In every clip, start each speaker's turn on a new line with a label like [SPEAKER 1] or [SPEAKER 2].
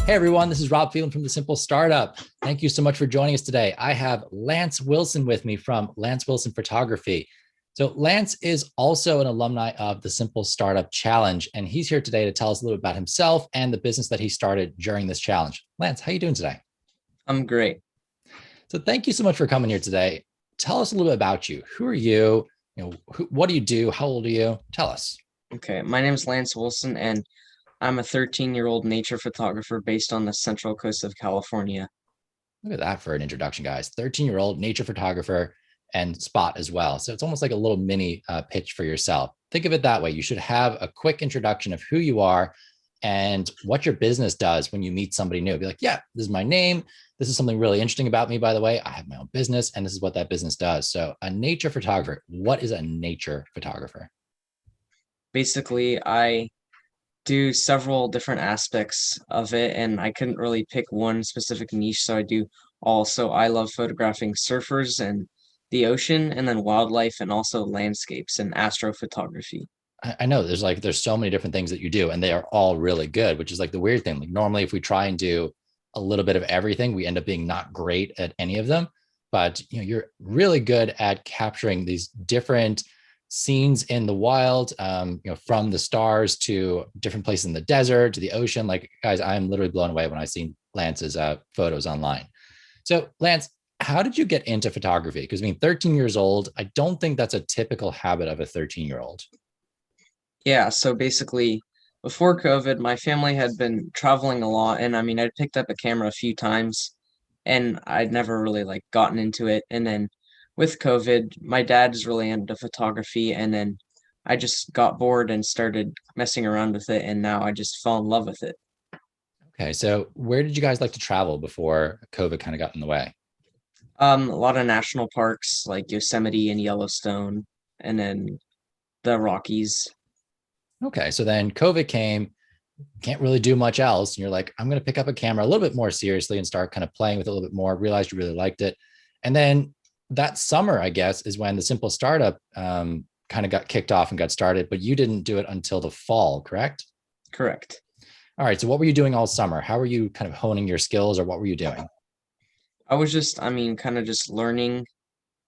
[SPEAKER 1] Hey everyone, this is Rob Phelan from The Simple Startup. Thank you so much for joining us today. I have Lance Wilson with me from Lance Wilson Photography. So Lance is also an alumni of the Simple Startup Challenge, and he's here today to tell us a little bit about himself and the business that he started during this challenge. Lance, how are you doing today?
[SPEAKER 2] I'm great.
[SPEAKER 1] So thank you so much for coming here today. Tell us a little bit about you. Who are you? What do you do? How old are you? Tell us.
[SPEAKER 2] Okay, my name is Lance Wilson, and I'm a 13-year-old nature photographer based on the central coast of California.
[SPEAKER 1] Look at that for an introduction, guys. 13-year-old nature photographer and spot as well. So it's almost like a little mini pitch for yourself. Think of it that way. You should have a quick introduction of who you are and what your business does when you meet somebody new. Be like, yeah, this is my name. This is something really interesting about me, by the way. I have my own business and this is what that business does. So a nature photographer, what is a nature photographer?
[SPEAKER 2] Basically, I do several different aspects of it, and I couldn't really pick one specific niche, so I do all. So I love photographing surfers and the ocean, and then wildlife, and also landscapes and astrophotography.
[SPEAKER 1] I know there's so many different things that you do and they are all really good, which is like the weird thing. Like normally if we try and do a little bit of everything, we end up being not great at any of them. But you're really good at capturing these different scenes in the wild, from the stars to different places in the desert to the ocean. Like guys, I'm literally blown away when I see Lance's photos online. So Lance, how did you get into photography? Because I mean, 13 years old, I don't think that's a typical habit of a 13-year-old.
[SPEAKER 2] Yeah, so basically, before COVID, my family had been traveling a lot, and I mean, I'd picked up a camera a few times, and I'd never really like gotten into it. And then with COVID, my dad's really into photography, and then I just got bored and started messing around with it, and now I just fell in love with it.
[SPEAKER 1] Okay, so where did you guys like to travel before COVID kind of got in the way?
[SPEAKER 2] A lot of national parks like Yosemite and Yellowstone, and then the Rockies.
[SPEAKER 1] Okay, so then COVID came, can't really do much else. And you're like, I'm going to pick up a camera a little bit more seriously and start kind of playing with it a little bit more, realized you really liked it. And then that summer, I guess, is when the Simple Startup kind of got kicked off and got started, but you didn't do it until the fall, correct?
[SPEAKER 2] Correct.
[SPEAKER 1] All right, so what were you doing all summer? How were you kind of honing your skills or what were you doing?
[SPEAKER 2] I mean, kind of just learning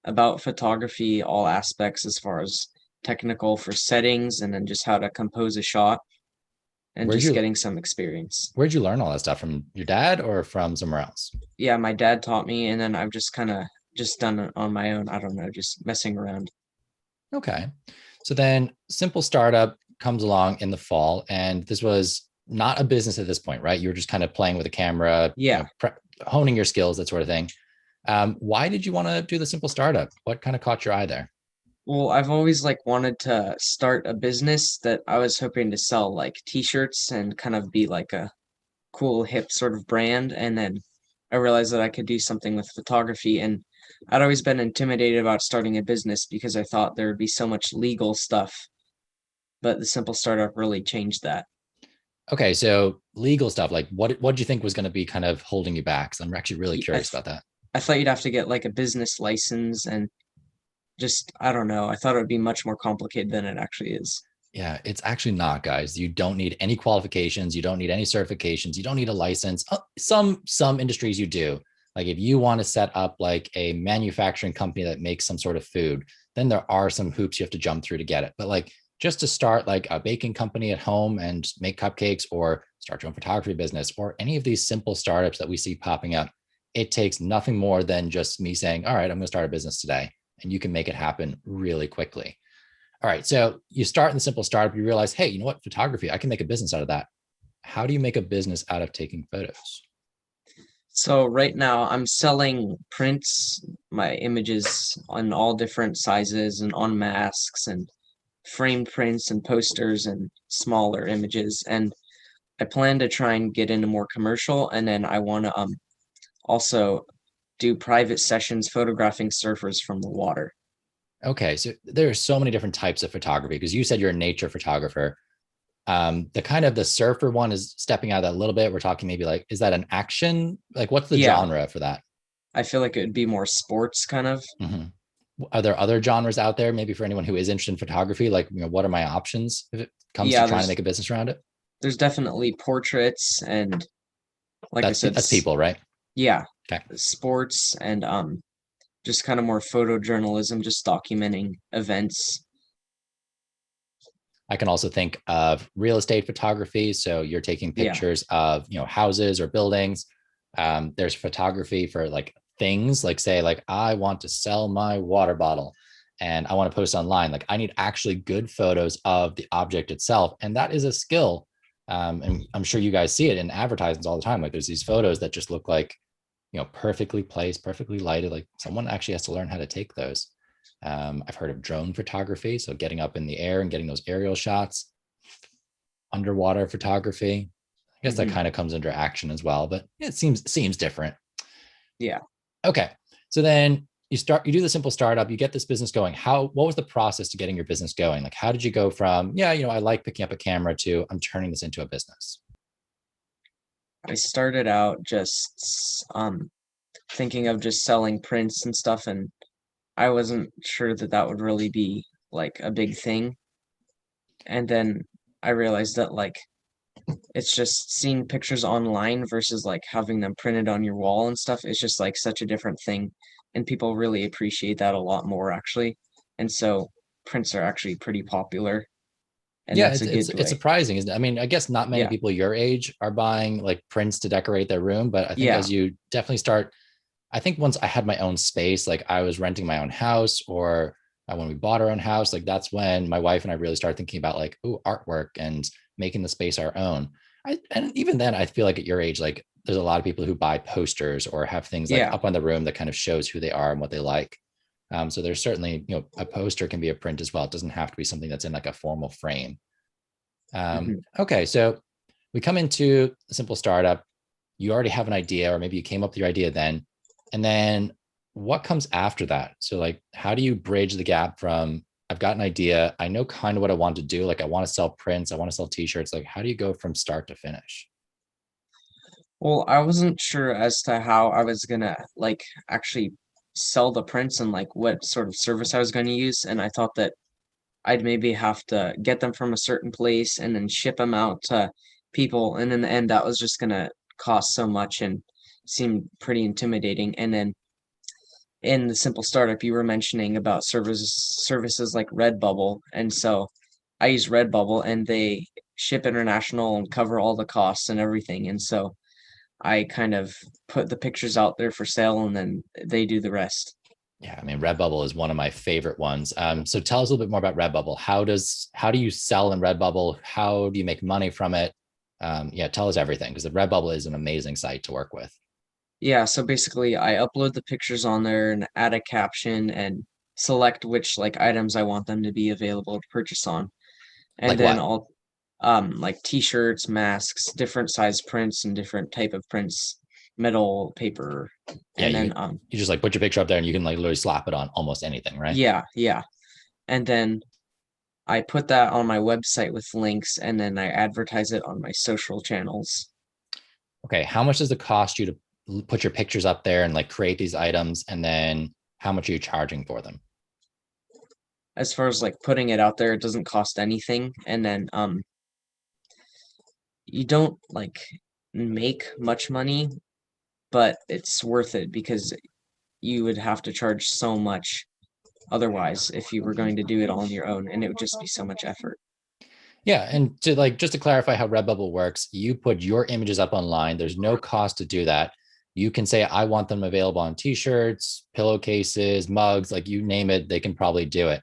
[SPEAKER 2] about photography, all aspects as far as technical for settings and then just how to compose a shot and
[SPEAKER 1] Where'd
[SPEAKER 2] just
[SPEAKER 1] you
[SPEAKER 2] getting some experience.
[SPEAKER 1] where'd you learn all that stuff from your dad or from somewhere else?
[SPEAKER 2] Yeah, my dad taught me and then I've just kind of just done it on my own. I don't know, just messing around.
[SPEAKER 1] Okay. So then Simple Startup comes along in the fall, and this was not a business at this point, right? You were just kind of playing with a camera,
[SPEAKER 2] Yeah.
[SPEAKER 1] honing your skills, that sort of thing. Why did you want to do the Simple Startup? What kind of caught your eye there?
[SPEAKER 2] Well, I've always like wanted to start a business that I was hoping to sell like t-shirts and kind of be like a cool hip sort of brand, and then I realized that I could do something with photography, and I'd always been intimidated about starting a business because I thought there would be so much legal stuff, but the simple startup really changed that.
[SPEAKER 1] Okay, so legal stuff, like what did you think was going to be kind of holding you back? So I'm actually really
[SPEAKER 2] I,
[SPEAKER 1] curious
[SPEAKER 2] th-
[SPEAKER 1] about that.
[SPEAKER 2] I thought you'd have to get like a business license and just I don't know. I thought it would be much more complicated than it actually is.
[SPEAKER 1] Yeah, it's actually not, guys. You don't need any qualifications. You don't need any certifications. You don't need a license. Some industries you do. Like if you want to set up like a manufacturing company that makes some sort of food, then there are some hoops you have to jump through to get it. But like just to start like a baking company at home and make cupcakes or start your own photography business or any of these simple startups that we see popping up, it takes nothing more than just me saying, all right, I'm going to start a business today. And you can make it happen really quickly. All right. So you start in the simple startup, you realize, hey, you know what? Photography, I can make a business out of that. How do you make a business out of taking photos?
[SPEAKER 2] So right now I'm selling prints, my images on all different sizes and on masks and framed prints and posters and smaller images. And I plan to try and get into more commercial, and then I want to also do private sessions photographing surfers from the water.
[SPEAKER 1] Okay. So there are so many different types of photography because you said you're a nature photographer. The kind of the surfer one is stepping out of that a little bit. We're talking maybe like, is that an action? Like what's the
[SPEAKER 2] Yeah,
[SPEAKER 1] genre for that?
[SPEAKER 2] I feel like it would be more sports kind of.
[SPEAKER 1] Mhm. Are there other genres out there, maybe for anyone who is interested in photography? Like, what are my options if it comes to
[SPEAKER 2] Yeah,
[SPEAKER 1] trying to make a business around it?
[SPEAKER 2] there's definitely portraits and Like I said,
[SPEAKER 1] That's people, right?
[SPEAKER 2] yeah,
[SPEAKER 1] Okay.
[SPEAKER 2] sports and just kind of more photojournalism, just documenting events.
[SPEAKER 1] I can also think of real estate photography. So you're taking
[SPEAKER 2] Yeah.
[SPEAKER 1] pictures of, houses or buildings. There's photography for like things like, say, like I want to sell my water bottle and I want to post online. Like I need actually good photos of the object itself. And that is a skill. And I'm sure you guys see it in advertisements all the time. Like there's these photos that just look like, perfectly placed, perfectly lighted. Like someone actually has to learn how to take those. I've heard of drone photography, so getting up in the air and getting those aerial shots. Underwater photography, I guess that
[SPEAKER 2] Hmm.
[SPEAKER 1] kind of comes under action as well, but it seems different.
[SPEAKER 2] Yeah.
[SPEAKER 1] Okay, so then you do the simple startup, you get this business going. What was the process to getting your business going? Like, how did you go from I like picking up a camera to I'm turning this into a business?
[SPEAKER 2] I started out just thinking of just selling prints and stuff, and I wasn't sure that that would really be like a big thing. And then I realized that like it's just seeing pictures online versus like having them printed on your wall and stuff. It's just like such a different thing, and people really appreciate that a lot more actually. And so prints are actually pretty popular, and
[SPEAKER 1] Yeah,
[SPEAKER 2] that's
[SPEAKER 1] it's
[SPEAKER 2] a
[SPEAKER 1] it's
[SPEAKER 2] good
[SPEAKER 1] it's
[SPEAKER 2] way.
[SPEAKER 1] surprising, isn't it? I mean, I guess not many
[SPEAKER 2] Yeah,
[SPEAKER 1] people your age are buying like prints to decorate their room, but I think
[SPEAKER 2] yeah,
[SPEAKER 1] as you definitely start, I think once I had my own space, like I was renting my own house, or when we bought our own house, like that's when my wife and I really started thinking about like, oh, artwork and making the space our own. And even then, I feel like at your age, like there's a lot of people who buy posters or have things like
[SPEAKER 2] yeah.
[SPEAKER 1] up on the room that kind of shows who they are and what they like. So there's certainly, a poster can be a print as well. It doesn't have to be something that's in like a formal frame.
[SPEAKER 2] Hmm.
[SPEAKER 1] Okay, so we come into a simple startup. You already have an idea, or maybe you came up with your idea then. And then what comes after that? So, like, how do you bridge the gap from I've got an idea, I know kind of what I want to do, like, I want to sell prints, I want to sell t shirts. Like, how do you go from start to finish?
[SPEAKER 2] Well, I wasn't sure as to how I was gonna like actually sell the prints and like what sort of service I was going to use, and I thought that I'd maybe have to get them from a certain place and then ship them out to people. And in the end, that was just gonna cost so much and seemed pretty intimidating. And then in the simple startup, you were mentioning about services like Redbubble, and so I use Redbubble, and they ship international and cover all the costs and everything. And so I kind of put the pictures out there for sale, and then they do the rest.
[SPEAKER 1] Yeah, I mean, Redbubble is one of my favorite ones. So tell us a little bit more about Redbubble. How do you sell in Redbubble? How do you make money from it? Yeah, tell us everything, because the Redbubble is an amazing site to work with.
[SPEAKER 2] Yeah, so basically I upload the pictures on there and add a caption and select which like items I want them to be available to purchase on. And
[SPEAKER 1] Like
[SPEAKER 2] then
[SPEAKER 1] what?
[SPEAKER 2] I'll like t-shirts, masks, different size prints and different type of prints, metal, paper.
[SPEAKER 1] Yeah,
[SPEAKER 2] And
[SPEAKER 1] you
[SPEAKER 2] then
[SPEAKER 1] you just like put your picture up there and you can like literally slap it on almost anything, right?
[SPEAKER 2] yeah, yeah. And then I put that on my website with links, and then I advertise it on my social channels.
[SPEAKER 1] Okay, how much does it cost you to put your pictures up there and like create these items, and then how much are you charging for them?
[SPEAKER 2] As far as like putting it out there, it doesn't cost anything. And then you don't like make much money, but it's worth it because you would have to charge so much otherwise if you were going to do it all on your own, and it would just be so much effort.
[SPEAKER 1] Yeah, and to like just to clarify how Redbubble works, you put your images up online. There's no cost to do that. You can say I want them available on t-shirts, pillowcases, mugs, like you name it, they can probably do it.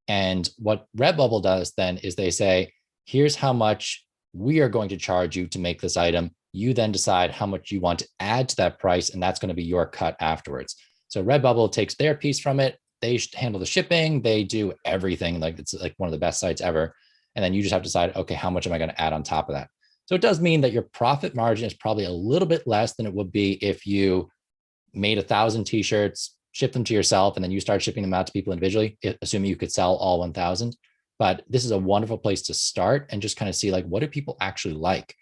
[SPEAKER 1] And what Redbubble does then is they say, here's how much we are going to charge you to make this item. You then decide how much you want to add to that price, and that's going to be your cut afterwards. So Redbubble takes their piece from it. They handle the shipping. They do everything. Like it's like one of the best sites ever. And then you just have to decide, okay, how much am I going to add on top of that? So it does mean that your profit margin is probably a little bit less than it would be if you made 1,000 t-shirts, shipped them to yourself, and then you start shipping them out to people individually, assuming you could sell all 1,000. But this is a wonderful place to start and just kind of see like, what do people actually like?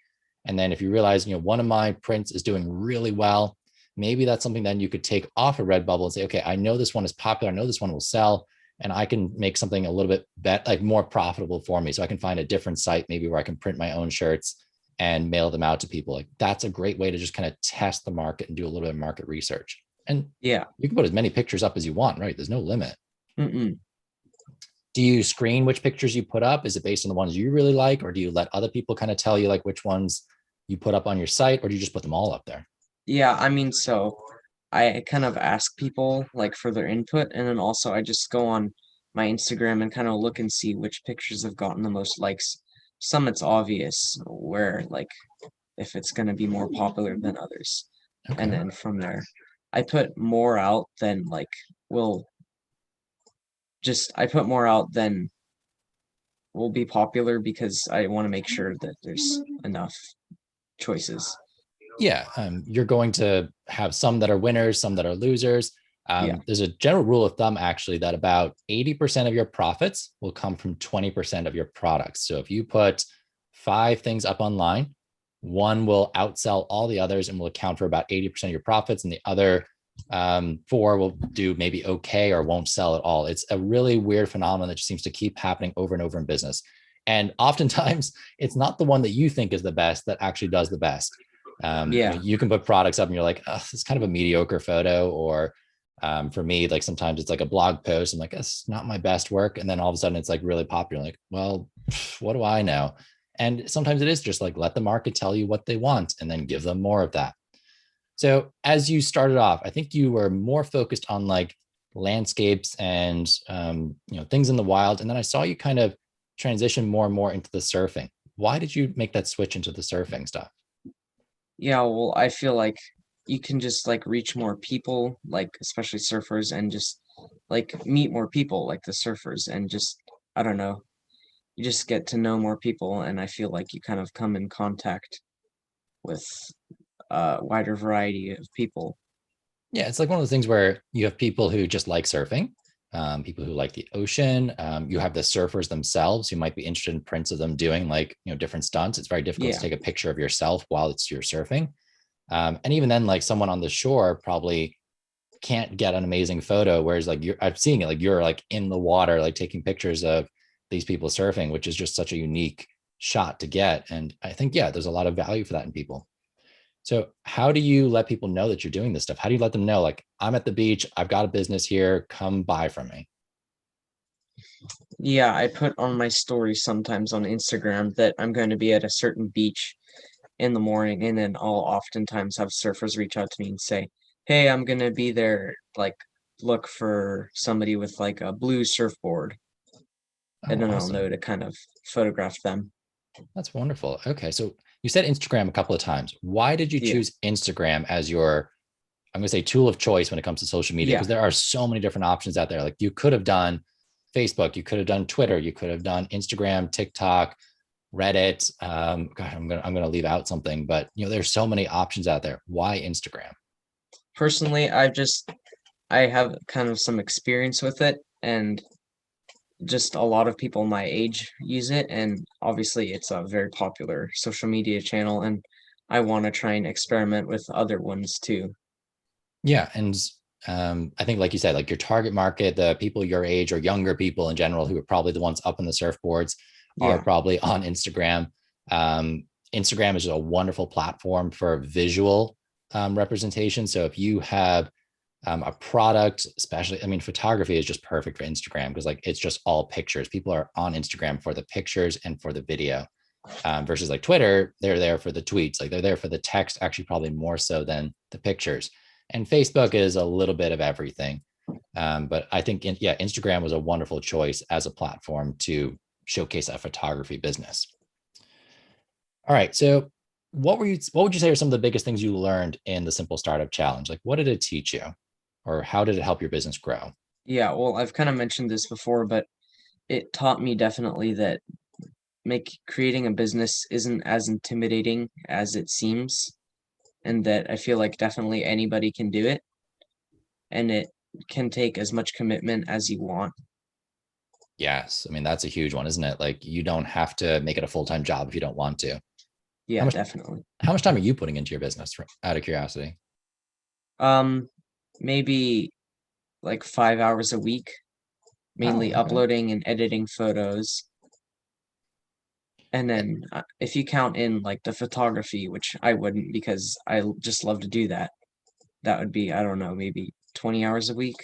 [SPEAKER 1] And then if you realize, one of my prints is doing really well, maybe that's something then you could take off of Redbubble and say, okay, I know this one is popular. I know this one will sell, and I can make something a little bit like more profitable for me. So I can find a different site maybe where I can print my own shirts and mail them out to people. Like that's a great way to just kind of test the market and do a little bit of market research. And
[SPEAKER 2] Yeah.
[SPEAKER 1] you can put as many pictures up as you want, right? There's no limit.
[SPEAKER 2] Mm-mm.
[SPEAKER 1] Do you screen which pictures you put up? Is it based on the ones you really like, or do you let other people kind of tell you like which ones you put up on your site, or do you just put them all up there?
[SPEAKER 2] Yeah, I mean, so I kind of ask people like for their input, and then also I just go on my Instagram and kind of look and see which pictures have gotten the most likes. Some it's obvious where like if it's going to be more popular than others. And
[SPEAKER 1] Okay.
[SPEAKER 2] then from there, I put more out than like will just I put more out than will be popular because I want to make sure that there's enough choices.
[SPEAKER 1] Yeah, you're going to have some that are winners, some that are losers.
[SPEAKER 2] Yeah.
[SPEAKER 1] There's a general rule of thumb actually that about 80% of your profits will come from 20% of your products. So if you put 5 things up online, one will outsell all the others and will account for about 80% of your profits, and the other four will do maybe okay or won't sell at all. It's a really weird phenomenon that just seems to keep happening over and over in business. And oftentimes, it's not the one that you think is the best that actually does the best.
[SPEAKER 2] Yeah.
[SPEAKER 1] You can put products up and you're like, oh, it's kind of a mediocre photo. Or for me, like sometimes it's like a blog post. I'm like, it's not my best work. And then all of a sudden it's like really popular. Like, well, what do I know? And sometimes it is just like, let the market tell you what they want and then give them more of that. So as you started off, I think you were more focused on like landscapes and things in the wild. And then I saw you kind of transition more and more into the surfing. Why did you make that switch into the surfing stuff?
[SPEAKER 2] Yeah, well, I feel like you can just like reach more people, like especially surfers, and just like meet more people like the surfers, and just I don't know, you just get to know more people, and I feel like you kind of come in contact with a wider variety of people.
[SPEAKER 1] Yeah, it's like one of those things where you have people who just like surfing, people who like the ocean. You have the surfers themselves who might be interested in prints of them doing like different stunts. It's very difficult to
[SPEAKER 2] Yeah,
[SPEAKER 1] take a picture of yourself while it's you're surfing, and even then, like someone on the shore probably can't get an amazing photo. Whereas like I'm seeing it like you're like in the water, like taking pictures of these people surfing, which is just such a unique shot to get. And I think there's a lot of value for that in people. So how do you let people know that you're doing this stuff? How do you let them know, like, I'm at the beach, I've got a business here, come buy from me?
[SPEAKER 2] yeah, I put on my stories sometimes on Instagram that I'm going to be at a certain beach in the morning, and then I'll oftentimes have surfers reach out to me and say, "Hey, I'm gonna be there. Like, look for somebody with like a blue surfboard,"
[SPEAKER 1] Oh,
[SPEAKER 2] and then I'll
[SPEAKER 1] awesome.
[SPEAKER 2] know to kind of photograph them.
[SPEAKER 1] That's wonderful. Okay. So you said Instagram a couple of times. Why did you
[SPEAKER 2] Yeah,
[SPEAKER 1] choose Instagram as your, I'm going to say, tool of choice when it comes to social media?
[SPEAKER 2] yeah.
[SPEAKER 1] Because there are so many different options out there. Like you could have done Facebook, you could have done Twitter, you could have done Instagram, TikTok, Reddit. God, I'm gonna leave out something, but there's so many options out there. Why Instagram?
[SPEAKER 2] Personally, I have kind of some experience with it, and just a lot of people my age use it, and obviously it's a very popular social media channel, and I want to try and experiment with other ones too.
[SPEAKER 1] Yeah, and I think, like you said, like your target market, the people your age or younger people in general, who are probably the ones up in the surfboards, are
[SPEAKER 2] Yeah,
[SPEAKER 1] probably on Instagram. Instagram is a wonderful platform for visual representation. So if you have a product, especially, I mean, photography is just perfect for Instagram because like it's just all pictures. People are on Instagram for the pictures and for the video. Versus like Twitter, they're there for the tweets, like they're there for the text, actually, probably more so than the pictures. And Facebook is a little bit of everything. But I think, Instagram was a wonderful choice as a platform to showcase a photography business. All right. So, what would you say are some of the biggest things you learned in the Simple Startup Challenge? Like, what did it teach you, or how did it help your business grow?
[SPEAKER 2] yeah. Well, I've kind of mentioned this before, but it taught me definitely that make creating a business isn't as intimidating as it seems, and that I feel like definitely anybody can do it, and it can take as much commitment as you want.
[SPEAKER 1] Yes. I mean, that's a huge one, isn't it? Like, you don't have to make it a full time job if you don't want to. How
[SPEAKER 2] Yeah,
[SPEAKER 1] much
[SPEAKER 2] definitely.
[SPEAKER 1] how much time are you putting into your business, out of curiosity?
[SPEAKER 2] Um, Maybe like 5 hours a week,
[SPEAKER 1] Oh,
[SPEAKER 2] mainly
[SPEAKER 1] okay.
[SPEAKER 2] uploading and editing photos, And then if you count in like the photography, which I wouldn't because just love to do that, that would be, I don't know, maybe 20 hours a week.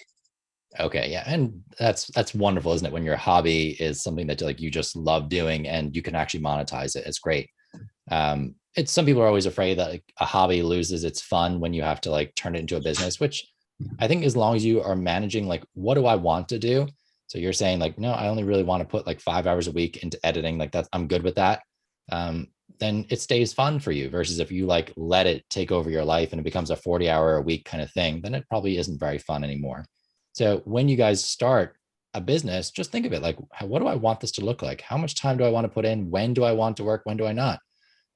[SPEAKER 1] Okay, yeah, and that's wonderful, isn't it? When your hobby is something that like you just love doing and you can actually monetize it. It's great. It's some people are always afraid that like a hobby loses its fun when you have to like turn it into a business, which I think as long as you are managing like what do I want to do? So you're saying like, no, I only really want to put like 5 hours a week into editing, like that, I'm good with that. Um, then it stays fun for you versus if you like let it take over your life and it becomes a 40-hour a week kind of thing, then it probably isn't very fun anymore. So when you guys start a business, just think of it like, what do I want this to look like? How much time do I want to put in? When do I want to work? When do I not?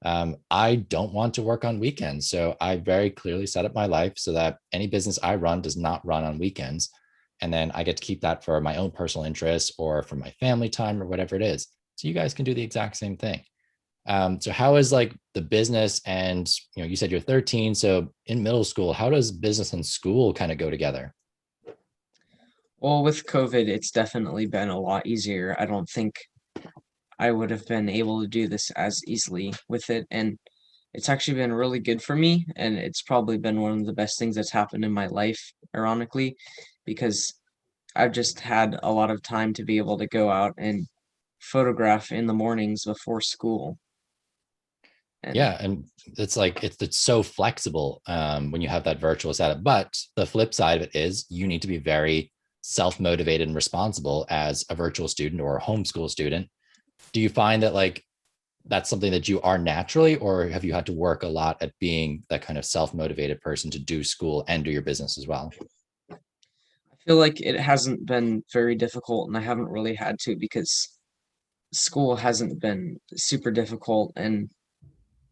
[SPEAKER 1] I don't want to work on weekends. So I very clearly set up my life so that any business I run does not run on weekends. And then I get to keep that for my own personal interests or for my family time or whatever it is. So you guys can do the exact same thing. So how is like the business and, you said you're 13. So in middle school, how does business and school kind of go together?
[SPEAKER 2] Well, with COVID, it's definitely been a lot easier. I don't think I would have been able to do this as easily with it. And it's actually been really good for me. And it's probably been one of the best things that's happened in my life, ironically, because I've just had a lot of time to be able to go out and photograph in the mornings before school. And
[SPEAKER 1] Yeah, and it's like it's so flexible when you have that virtual setup. But the flip side of it is you need to be very self-motivated and responsible as a virtual student or a homeschool student. Do you find that like that's something that you are naturally, or have you had to work a lot at being that kind of self-motivated person to do school and do your business as well?
[SPEAKER 2] I feel like it hasn't been very difficult, and I haven't really had to because school hasn't been super difficult. And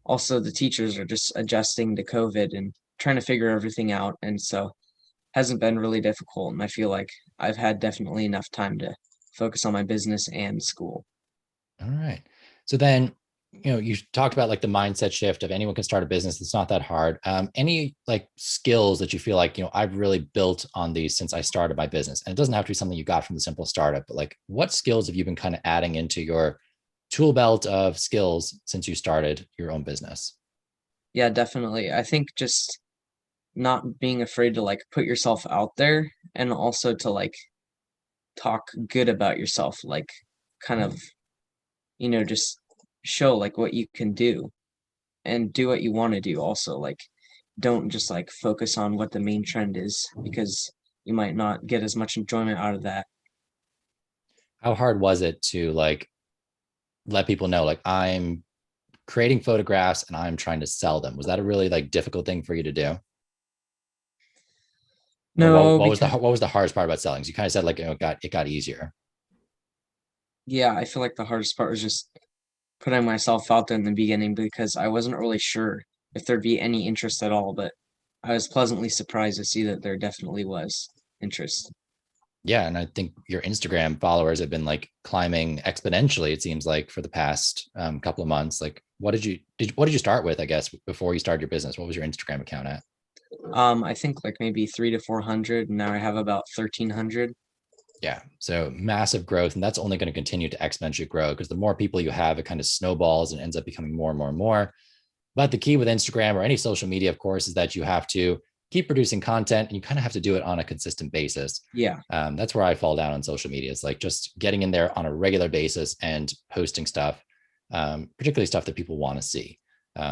[SPEAKER 2] also, the teachers are just adjusting to COVID and trying to figure everything out. And so hasn't been really difficult. And I feel like I've had definitely enough time to focus on my business and school.
[SPEAKER 1] All right. So then, you talked about like the mindset shift of anyone can start a business. It's not that hard. Any like skills that you feel like, I've really built on these since I started my business. And it doesn't have to be something you got from the simple startup, but like what skills have you been kind of adding into your tool belt of skills since you started your own business?
[SPEAKER 2] Yeah, definitely. I think just not being afraid to like put yourself out there and also to like talk good about yourself, like kind of, just show like what you can do and do what you want to do also. Like don't just like focus on what the main trend is because you might not get as much enjoyment out of that.
[SPEAKER 1] How hard was it to like let people know like I'm creating photographs and I'm trying to sell them? Was that a really like difficult thing for you to do? Or what,
[SPEAKER 2] No, because
[SPEAKER 1] what was the hardest part about selling? So you kind of said like it got easier.
[SPEAKER 2] yeah, I feel like the hardest part was just putting myself out there in the beginning because I wasn't really sure if there'd be any interest at all, but I was pleasantly surprised to see that there definitely was interest.
[SPEAKER 1] Yeah, and I think your Instagram followers have been like climbing exponentially. It seems like for the past couple of months. Like, what did you start with? I guess before you started your business, what was your Instagram account at?
[SPEAKER 2] I think like maybe 300 to 400, and now I have about 1,300.
[SPEAKER 1] Yeah, so massive growth, and that's only going to continue to exponentially grow because the more people you have, it kind of snowballs and ends up becoming more and more and more. But the key with Instagram or any social media, of course, is that you have to keep producing content and you kind of have to do it on a consistent basis.
[SPEAKER 2] Yeah,
[SPEAKER 1] That's where I fall down on social media. It's like just getting in there on a regular basis and posting stuff, particularly stuff that people want to see.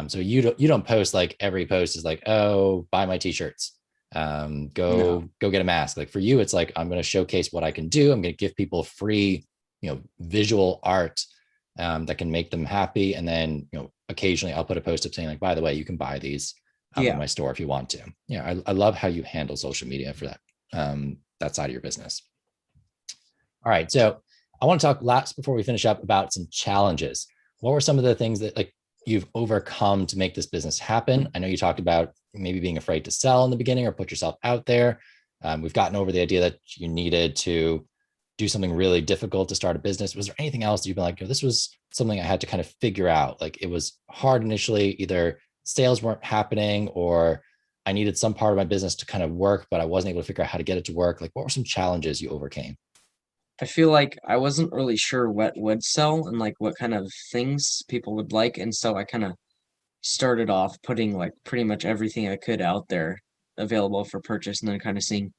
[SPEAKER 1] So you don't post like every post is like, oh, buy my t-shirts,
[SPEAKER 2] no,
[SPEAKER 1] go get a mask. Like for you, it's like I'm going to showcase what I can do. I'm going to give people free, visual art that can make them happy. And then, occasionally I'll put a post up saying like, by the way, you can buy these in
[SPEAKER 2] yeah.
[SPEAKER 1] my store if you want to. Yeah. I love how you handle social media for that side of your business. All right. So I want to talk last before we finish up about some challenges. What were some of the things that like you've overcome to make this business happen? I know you talked about maybe being afraid to sell in the beginning or put yourself out there. We've gotten over the idea that you needed to do something really difficult to start a business. Was there anything else that you've been like, this was something I had to kind of figure out? Like it was hard initially, either sales weren't happening or I needed some part of my business to kind of work, but I wasn't able to figure out how to get it to work. Like what were some challenges you overcame?
[SPEAKER 2] I feel like I wasn't really sure what would sell and like what kind of things people would like, and so I kind of started off putting like pretty much everything I could out there available for purchase, and then kind of seeing,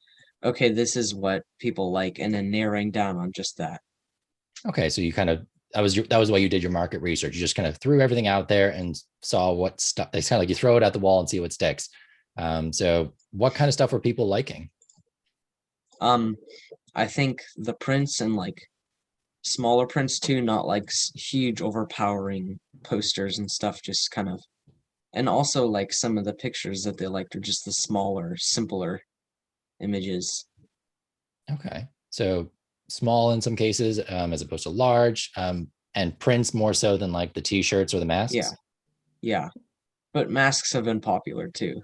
[SPEAKER 2] okay, this is what people like, and then narrowing down on just that.
[SPEAKER 1] Okay, so you kind of that was why you did your market research. You just kind of threw everything out there and saw what stuff. It's kind of like you throw it at the wall and see what sticks. So what kind of stuff were people liking?
[SPEAKER 2] Um, I think the prints and like smaller prints too, not like huge overpowering posters and stuff, just kind of, and also like some of the pictures that they liked are just the smaller, simpler images.
[SPEAKER 1] Okay, so small in some cases, as opposed to large, and prints more so than like the t-shirts or the
[SPEAKER 2] Yeah,
[SPEAKER 1] masks.
[SPEAKER 2] yeah. But masks have been popular too.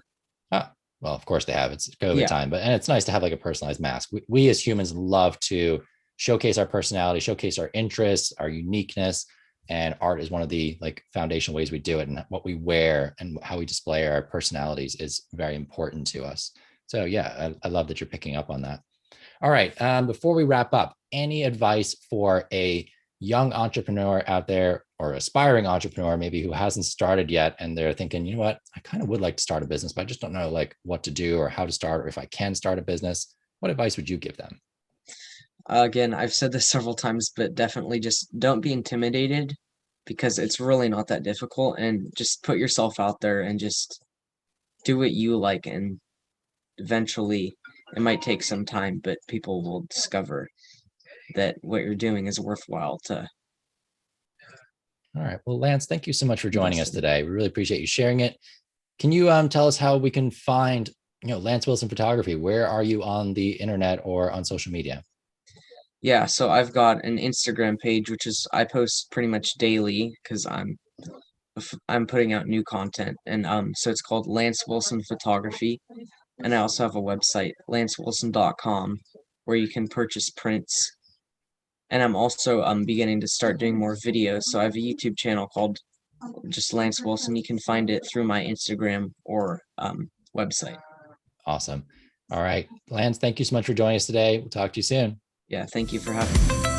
[SPEAKER 1] Ah, well, of course they have. It's COVID
[SPEAKER 2] Yeah,
[SPEAKER 1] time, but and it's nice to have like a personalized mask. We as humans love to showcase our personality, showcase our interests, our uniqueness, and art is one of the like foundation ways we do it. And what we wear and how we display our personalities is very important to us. So yeah, I love that you're picking up on that. All right. Before we wrap up, any advice for a young entrepreneur out there or aspiring entrepreneur, maybe who hasn't started yet and they're thinking, you know what, I kind of would like to start a business, but I just don't know like what to do or how to start or if I can start a business. What advice would you give them?
[SPEAKER 2] again, I've said this several times, but definitely just don't be intimidated because it's really not that difficult, and just put yourself out there and just do what you like, and eventually it might take some time, but people will discover that what you're doing is worthwhile to
[SPEAKER 1] All right. Well, Lance, thank you so much for joining
[SPEAKER 2] invest
[SPEAKER 1] us
[SPEAKER 2] in.
[SPEAKER 1] today. We really appreciate you sharing it. Can you tell us how we can find, Lance Wilson Photography? Where are you on the internet or on social media?
[SPEAKER 2] Yeah, so I've got an Instagram page which is I post pretty much daily because I'm putting out new content, and so it's called Lance Wilson Photography, and I also have a website lancewilson.com where you can purchase prints, and I'm also beginning to start doing more videos, so I have a YouTube channel called just Lance Wilson. You can find it through my Instagram or website.
[SPEAKER 1] Awesome. All right. Lance, thank you so much for joining us today. We'll talk to you soon.
[SPEAKER 2] Yeah, thank you for having me.